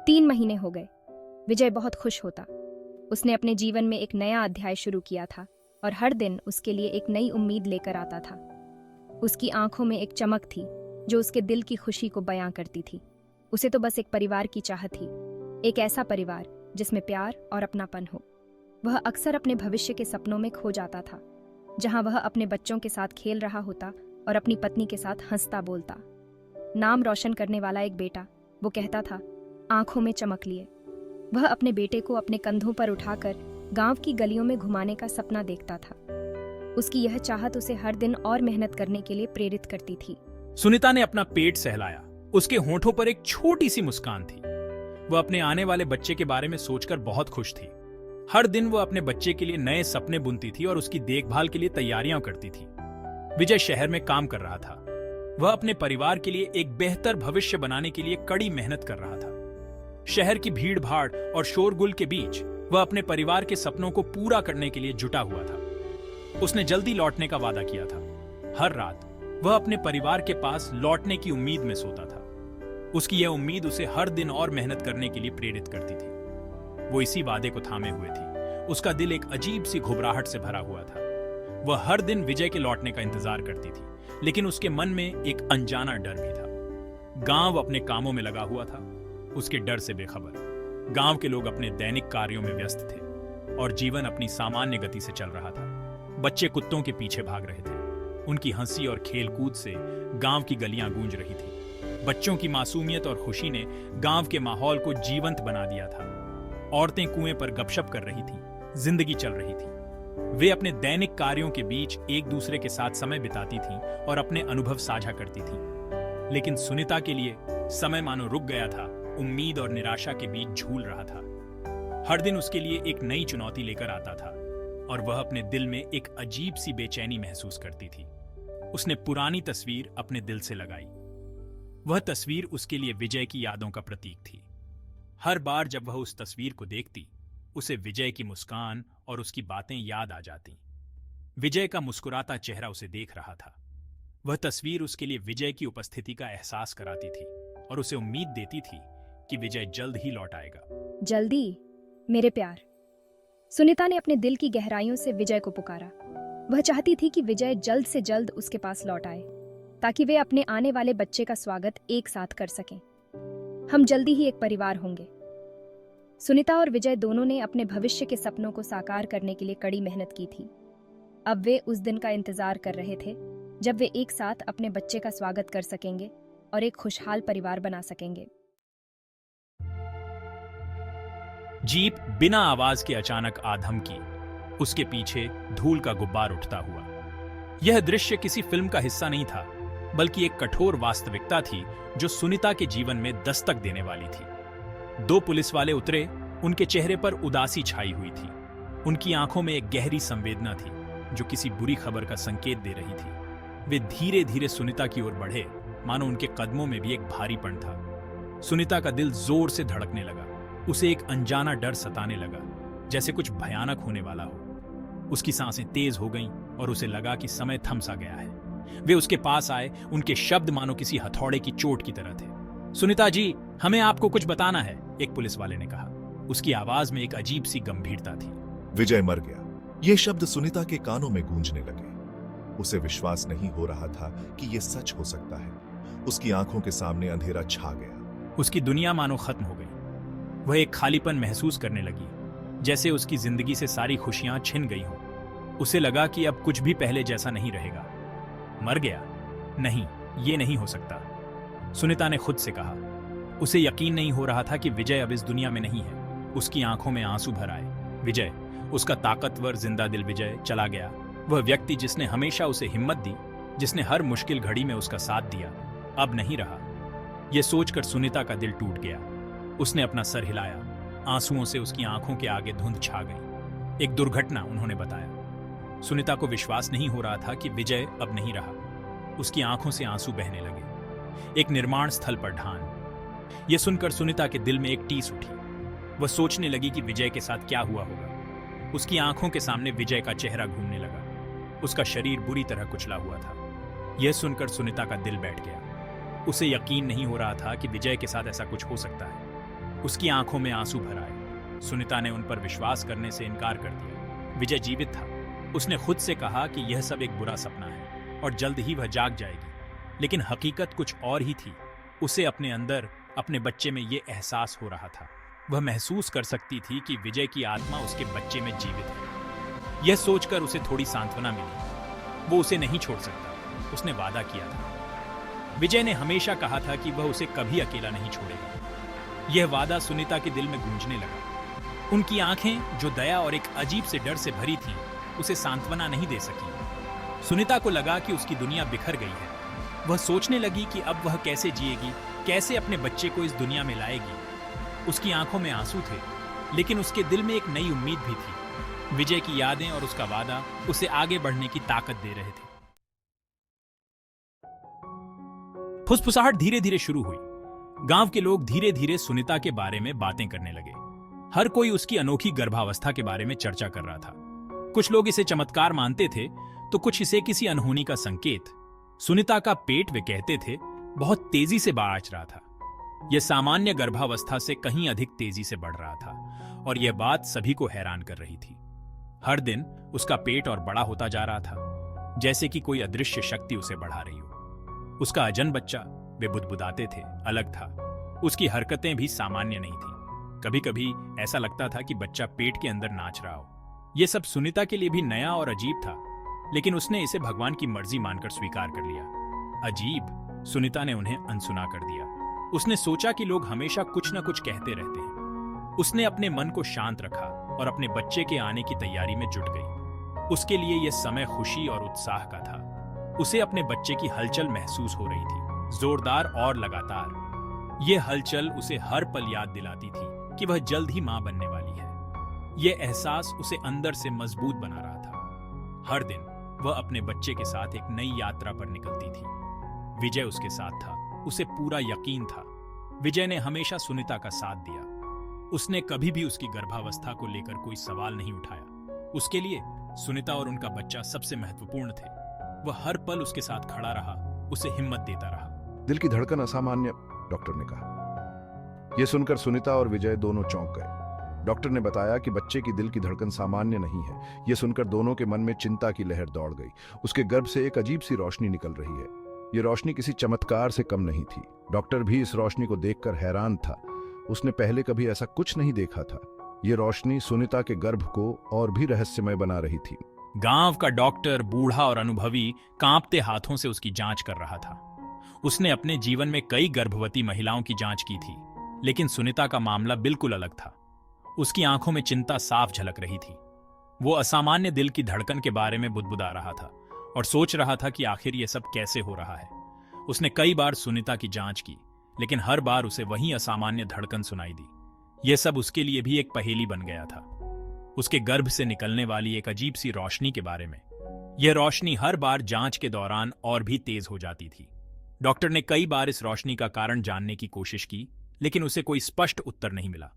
3 महीने हो गए। विजय बहुत खुश होता। उसने अपने जीवन में एक नया अध्याय शुरू किया था और हर दिन उसके लिए एक नई उम्मीद लेकर आता था। उसकी आंखों में एक चमक थी जो उसके दिल की खुशी को बयां करती थी। उसे तो बस एक परिवार की चाहत थी, एक ऐसा परिवार जिसमें प्यार और अपनापन हो। वह अक्सर अपने भविष्य के सपनों में खो जाता था, जहां वह अपने बच्चों के साथ खेल रहा होता और अपनी पत्नी के साथ हंसता बोलता। नाम रोशन करने वाला एक बेटा, वो कहता था, आंखों में चमक लिए। वह अपने बेटे को अपने कंधों पर उठाकर गांव की गलियों में घुमाने का सपना देखता था। उसकी यह चाहत उसे हर दिन और मेहनत करने के लिए प्रेरित करती थी। सुनीता ने अपना पेट सहलाया। उसके होठों पर एक छोटी सी मुस्कान थी। वह अपने आने वाले बच्चे के बारे में सोचकर बहुत खुश थी। हर दिन वह अपने बच्चे के लिए नए सपने बुनती थी और उसकी देखभाल के लिए तैयारियां करती थी। विजय शहर में काम कर रहा था। वह अपने परिवार के लिए एक बेहतर भविष्य बनाने के लिए कड़ी मेहनत कर रहा था। शहर की भीड़ भाड़ और शोरगुल के बीच वह अपने परिवार के सपनों को पूरा करने के लिए जुटा हुआ था। उसने जल्दी लौटने का वादा किया था। हर रात वह अपने परिवार के पास लौटने की उम्मीद में सोता था। उसकी यह उम्मीद उसे हर दिन और मेहनत करने के लिए प्रेरित करती थी। वो इसी वादे को थामे हुए थी। उसका दिल एक अजीब सी घबराहट से भरा हुआ था। वह हर दिन विजय के लौटने का इंतजार करती थी, लेकिन उसके मन में एक अनजाना डर भी था। गांव अपने कामों में लगा हुआ था, उसके डर से बेखबर। गांव के लोग अपने दैनिक कार्यों में व्यस्त थे और जीवन अपनी सामान्य गति से चल रहा था। बच्चे कुत्तों के पीछे भाग रहे थे। उनकी हंसी और खेलकूद से गांव की गलियां गूंज रही थी। बच्चों की मासूमियत और खुशी ने गांव के माहौल को जीवंत बना दिया था। औरतें कुएं पर गपशप कर रही थीं, जिंदगी चल रही थी। वे अपने दैनिक कार्यों के बीच एक दूसरे के साथ समय बिताती थीं और अपने अनुभव साझा करती थीं। लेकिन सुनीता के लिए समय मानो रुक गया था, उम्मीद और निराशा के बीच झूल रहा था। हर दिन उसके लिए एक नई चुनौती लेकर आता था और वह अपने दिल में एक अजीब सी बेचैनी महसूस करती थी। उसने पुरानी तस्वीर अपने दिल से लगाई। वह तस्वीर उसके लिए विजय की यादों का प्रतीक थी। हर बार जब वह उस तस्वीर को देखती, उसे विजय की मुस्कान और उसकी बातें याद आ जाती। विजय का मुस्कुराता चेहरा उसे देख रहा था। वह तस्वीर उसके लिए विजय की उपस्थिति का एहसास कराती थी और उसे उम्मीद देती थी कि विजय जल्द ही लौट आएगा। जल्दी, मेरे प्यार। सुनीता ने अपने दिल की गहराइयों से विजय को पुकारा। वह चाहती थी कि विजय जल्द से जल्द उसके पास लौट आए, ताकि वे अपने आने वाले बच्चे का स्वागत एक साथ कर सकें। हम जल्दी ही एक परिवार होंगे। सुनीता और विजय दोनों ने अपने भविष्य के सपनों को साकार करने के लिए कड़ी मेहनत की थी। अब वे उस दिन का इंतजार कर रहे थे जब वे एक साथ अपने बच्चे का स्वागत कर सकेंगे और एक खुशहाल परिवार बना सकेंगे। जीप बिना आवाज के अचानक आ धमकी। उसके पीछे धूल का गुब्बार उठता हुआ। यह दृश्य किसी फिल्म का हिस्सा नहीं था, बल्कि एक कठोर वास्तविकता थी जो सुनीता के जीवन में दस्तक देने वाली थी। 2 पुलिस वाले उतरे। उनके चेहरे पर उदासी छाई हुई थी। उनकी आंखों में एक गहरी संवेदना थी जो किसी बुरी खबर का संकेत दे रही थी। वे धीरे धीरे सुनीता की ओर बढ़े, मानो उनके कदमों में भी एक भारीपन था। सुनीता का दिल जोर से धड़कने लगा। उसे एक अनजाना डर सताने लगा, जैसे कुछ भयानक होने वाला हो। उसकी सांसें तेज हो गईं और उसे लगा कि समय थम सा गया है। वे उसके पास आए। उनके शब्द मानो किसी हथौड़े की चोट की तरह थे। सुनीता जी, हमें आपको कुछ बताना है, एक पुलिस वाले ने कहा। उसकी आवाज में एक अजीब सी गंभीरता थी। विजय मर गया। ये शब्द सुनीता के कानों में गूंजने लगे। उसे विश्वास नहीं हो रहा था कि यह सच हो सकता है। उसकी आंखों के सामने अंधेरा छा गया। उसकी दुनिया मानो खत्म हो गई। वह एक खालीपन महसूस करने लगी, जैसे उसकी जिंदगी से सारी खुशियां छिन गई हों। उसे लगा कि अब कुछ भी पहले जैसा नहीं रहेगा। मर गया? नहीं, ये नहीं हो सकता, सुनीता ने खुद से कहा। उसे यकीन नहीं हो रहा था कि विजय अब इस दुनिया में नहीं है। उसकी आंखों में आंसू भर आए। विजय, उसका ताकतवर जिंदा दिल विजय चला गया। वह व्यक्ति जिसने हमेशा उसे हिम्मत दी, जिसने हर मुश्किल घड़ी में उसका साथ दिया, अब नहीं रहा। यह सोचकर सुनीता का दिल टूट गया। उसने अपना सर हिलाया। आंसुओं से उसकी आंखों के आगे धुंध छा गई। एक दुर्घटना, उन्होंने बताया। सुनीता को विश्वास नहीं हो रहा था कि विजय अब नहीं रहा। उसकी आंखों से आंसू बहने लगे। एक निर्माण स्थल पर ढान। यह सुनकर सुनीता के दिल में एक टीस उठी। वह सोचने लगी कि विजय के साथ क्या हुआ होगा। उसकी आंखों के सामने विजय का चेहरा घूमने लगा। उसका शरीर बुरी तरह कुचला हुआ था। यह सुनकर सुनीता का दिल बैठ गया। उसे यकीन नहीं हो रहा था कि विजय के साथ ऐसा कुछ हो सकता है। उसकी आंखों में आंसू भर आए। सुनीता ने उन पर विश्वास करने से इनकार कर दिया। विजय जीवित था। उसने खुद से कहा कि यह सब एक बुरा सपना है और जल्द ही वह जाग जाएगी, लेकिन हकीकत कुछ और ही थी। उसे अपने अंदर अपने बच्चे में यह एहसास हो रहा था। वह महसूस कर सकती थी कि विजय की आत्मा उसके बच्चे में जीवित है। यह सोचकर उसे थोड़ी सांत्वना मिली। वो उसे नहीं छोड़ सकता, उसने वादा किया था। विजय ने हमेशा कहा था कि वह उसे कभी अकेला नहीं छोड़ेगा। यह वादा सुनीता के दिल में गूंजने लगा। उनकी आंखें, जो दया और एक अजीब से डर से भरी थीं, उसे सांत्वना नहीं दे सकी। सुनीता को लगा कि उसकी दुनिया बिखर गई है। वह सोचने लगी कि अब वह कैसे जिएगी, कैसे अपने बच्चे को इस दुनिया में लाएगी। उसकी आंखों में आंसू थे, लेकिन उसके दिल में एक नई उम्मीद भी थी। विजय की यादें और उसका वादा उसे आगे बढ़ने की ताकत दे रहे थे। फुसफुसाहट धीरे धीरे शुरू हुई। गांव के लोग धीरे धीरे सुनीता के बारे में बातें करने लगे। हर कोई उसकी अनोखी गर्भावस्था के बारे में चर्चा कर रहा था। कुछ लोग इसे चमत्कार मानते थे, तो कुछ इसे किसी अनहोनी का संकेत। सुनीता का पेट, वे कहते थे, बहुत तेजी से बाढ़ रहा था। यह सामान्य गर्भावस्था से कहीं अधिक तेजी से बढ़ रहा था और यह बात सभी को हैरान कर रही थी। हर दिन उसका पेट और बड़ा होता जा रहा था, जैसे कि कोई अदृश्य शक्ति उसे बढ़ा रही हो। उसका अजन बच्चा, वे बुदबुदाते थे, अलग था। उसकी हरकतें भी सामान्य नहीं थी। कभी कभी ऐसा लगता था कि बच्चा पेट के अंदर नाच रहा हो। यह सब सुनीता के लिए भी नया और अजीब था, लेकिन उसने इसे भगवान की मर्जी मानकर स्वीकार कर लिया। अजीब, सुनीता ने उन्हें अनसुना कर दिया। उसने सोचा कि लोग हमेशा कुछ न कुछ कहते रहते हैं। उसने अपने मन को शांत रखा और अपने बच्चे के आने की तैयारी में जुट गई। उसके लिए यह समय खुशी और उत्साह का था। उसे अपने बच्चे की हलचल महसूस हो रही थी, जोरदार और लगातार। यह हलचल उसे हर पल याद दिलाती थी कि वह जल्द ही मां बनने वाली है। यह एहसास उसे अंदर से मजबूत बना रहा था। हर दिन वह अपने बच्चे के साथ एक नई यात्रा पर निकलती थी। विजय उसके साथ था, उसे पूरा यकीन था। विजय ने हमेशा सुनीता का साथ दिया। उसने कभी भी उसकी गर्भावस्था को लेकर कोई सवाल नहीं उठाया। उसके लिए सुनीता और उनका बच्चा सबसे महत्वपूर्ण थे। वह हर पल उसके साथ खड़ा रहा, उसे हिम्मत देता रहा। दिल की धड़कन असामान्य, डॉक्टर ने कहा। यह सुनकर सुनीता और विजय दोनों चौंक गए। डॉक्टर ने बताया कि बच्चे की दिल की धड़कन सामान्य नहीं है। यह सुनकर दोनों के मन में चिंता की लहर दौड़ गई। उसके गर्भ से एक अजीब सी रोशनी निकल रही है। यह रोशनी किसी चमत्कार से कम नहीं थी। डॉक्टर भी इस रोशनी को देखकर हैरान था। उसने पहले कभी ऐसा कुछ नहीं देखा था। यह रोशनी सुनीता के गर्भ को और भी रहस्यमय बना रही थी। गांव का डॉक्टर, बूढ़ा और अनुभवी, कांपते हाथों से उसकी जांच कर रहा था। उसने अपने जीवन में कई गर्भवती महिलाओं की जांच की थी, लेकिन सुनीता का मामला बिल्कुल अलग था। उसकी आंखों में चिंता साफ झलक रही थी। वो असामान्य दिल की धड़कन के बारे में बुदबुदा रहा था और सोच रहा था कि आखिर यह सब कैसे हो रहा है। उसने कई बार सुनीता की जांच की, लेकिन हर बार उसे वही असामान्य धड़कन सुनाई दी। यह सब उसके लिए भी एक पहेली बन गया था। उसके गर्भ से निकलने वाली एक अजीब सी रोशनी के बारे में। यह रोशनी हर बार जांच के दौरान और भी तेज हो जाती थी। डॉक्टर ने कई बार इस रोशनी का कारण जानने की कोशिश की, लेकिन उसे कोई स्पष्ट उत्तर नहीं मिला।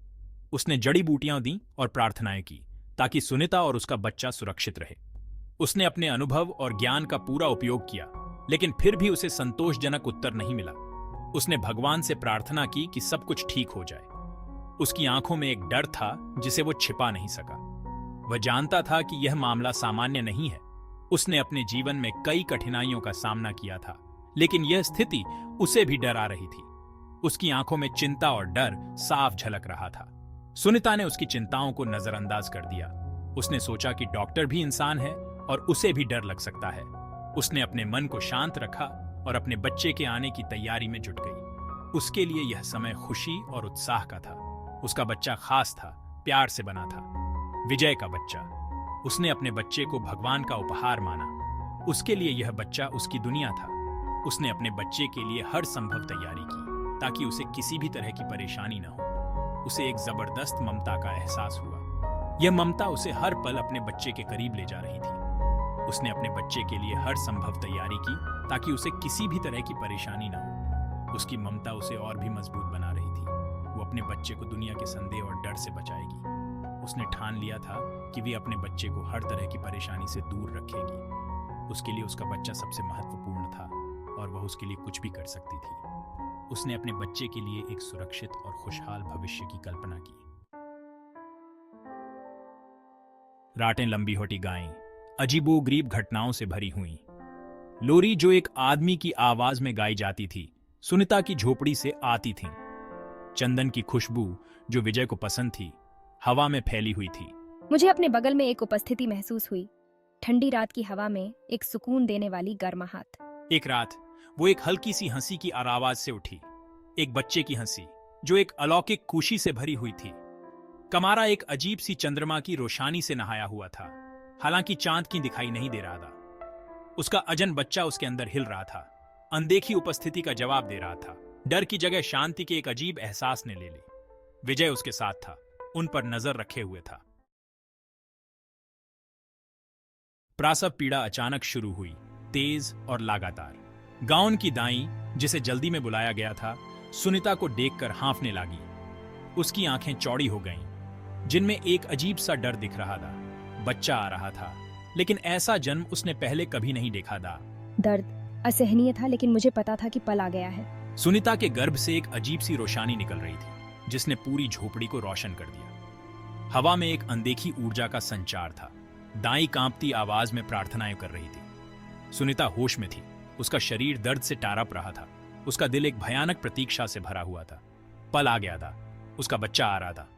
उसने जड़ी बूटियां दी और प्रार्थनाएं की ताकि सुनीता और उसका बच्चा सुरक्षित रहे। उसने अपने अनुभव और ज्ञान का पूरा उपयोग किया, लेकिन फिर भी उसे संतोषजनक उत्तर नहीं मिला। उसने भगवान से प्रार्थना की कि सब कुछ ठीक हो जाए। उसकी आंखों में एक डर था जिसे वो छिपा नहीं सका। वह जानता था कि यह मामला सामान्य नहीं है। उसने अपने जीवन में कई कठिनाइयों का सामना किया था, लेकिन यह स्थिति उसे भी डरा रही थी। उसकी आंखों में चिंता और डर साफ झलक रहा था। सुनीता ने उसकी चिंताओं को नजरअंदाज कर दिया। उसने सोचा कि डॉक्टर भी इंसान है और उसे भी डर लग सकता है। उसने अपने मन को शांत रखा और अपने बच्चे के आने की तैयारी में जुट गई। उसके लिए यह समय खुशी और उत्साह का था। उसका बच्चा खास था, प्यार से बना था, विजय का बच्चा। उसने अपने बच्चे को भगवान का उपहार माना। उसके लिए यह बच्चा उसकी दुनिया था। उसने अपने बच्चे के लिए हर संभव तैयारी की ताकि उसे किसी भी तरह की परेशानी न हो। उसे एक जबरदस्त ममता का एहसास हुआ। यह ममता उसे हर पल अपने बच्चे के करीब ले जा रही थी। उसने अपने बच्चे के लिए हर संभव तैयारी की ताकि उसे किसी भी तरह की परेशानी न हो। उसकी ममता उसे और भी मजबूत बना रही थी। वो अपने बच्चे को दुनिया के संदेह और डर से बचाएगी। उसने ठान लिया था कि वे अपने बच्चे को हर तरह की परेशानी से दूर रखेगी। उसके लिए उसका बच्चा सबसे महत्वपूर्ण था और वह उसके लिए कुछ भी कर सकती थी। उसने अपने बच्चे के लिए एक सुरक्षित और खुशहाल भविष्य की कल्पना की। रातें लंबी होती गायें अजीबोगरीब घटनाओं से भरी हुईं। लोरी जो एक आदमी की आवाज में गाई जाती थी, सुनीता की झोपड़ी से आती थी। चंदन की खुशबू जो विजय को पसंद थी, हवा में फैली हुई थी। मुझे अपने बगल में एक उपस्थिति महसूस हुई, ठंडी रात की हवा में एक सुकून देने वाली गर्माहट। एक रात वो एक हल्की सी हंसी की आवाज से उठी, एक बच्चे की हंसी जो एक अलौकिक खुशी से भरी हुई थी। कमारा एक अजीब सी चंद्रमा की रोशनी से नहाया हुआ था, हालांकि चांद की दिखाई नहीं दे रहा था। उसका अजन बच्चा उसके अंदर हिल रहा था, अनदेखी उपस्थिति का जवाब दे रहा था। डर की जगह शांति के एक अजीब एहसास ने ले ली। विजय उसके साथ था, उन पर नजर रखे हुए था। प्रसव पीड़ा अचानक शुरू हुई, तेज और लगातार। गाउन की दाई, जिसे जल्दी में बुलाया गया था, सुनीता को देखकर हांफने लगी। उसकी आंखें चौड़ी हो गईं, जिनमें एक अजीब सा डर दिख रहा था। बच्चा आ रहा था, लेकिन ऐसा जन्म उसने पहले कभी नहीं देखा था। दर्द असहनीय था, लेकिन मुझे पता था कि पल आ गया है। सुनीता के गर्भ से एक अजीब सी रोशनी निकल रही थी, जिसने पूरी झोपड़ी को रोशन कर दिया। हवा में एक अनदेखी ऊर्जा का संचार था। दाई कांपती आवाज में प्रार्थनाएं कर रही थी। सुनीता होश में थी, उसका शरीर दर्द से टारप रहा था। उसका दिल एक भयानक प्रतीक्षा से भरा हुआ था। पल आ गया था, उसका बच्चा आ रहा था।